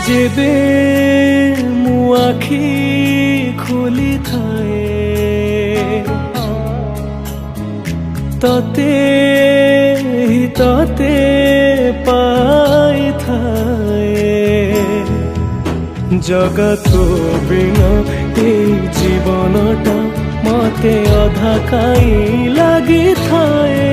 जेबे मु आखि खोली थाए तते ही तते पाई थाए जगत बिना ए जीवनटा मते अधा काई लगी थाए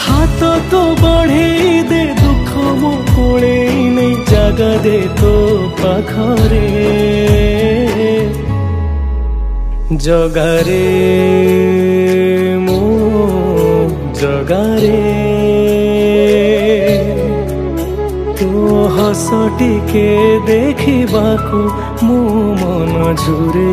हाथ तो बढ़े दे दुख मो कोले नहीं जगा दे तो पाखरे जगारे मो जगारे तो हस टिके देखिबाकू मो मन झुरे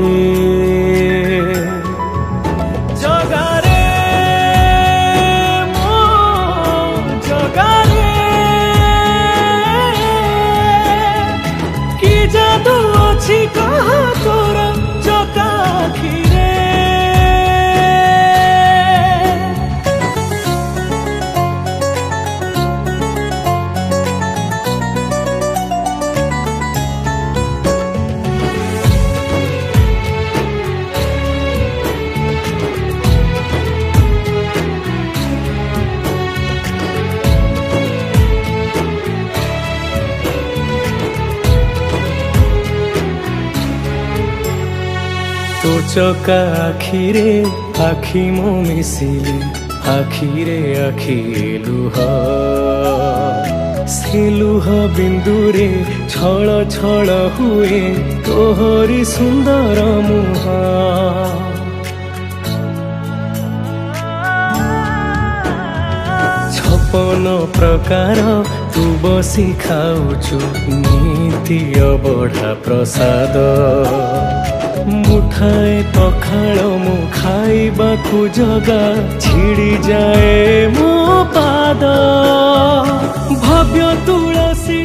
कहा तोरा चकाखिरे तो चका आखिरे आखि मो मिसिले आखिरे आखि लुह से लुह बिंदुरे छल छल हुए तोहरी सुंदर मुह छपन प्रकार तू बसी खाऊचु नीति अबढ़ा प्रसाद मुठाए पखाड़ मु खाइबाकू जगा छिड़ी जाए मो पाद भव्य तुलसी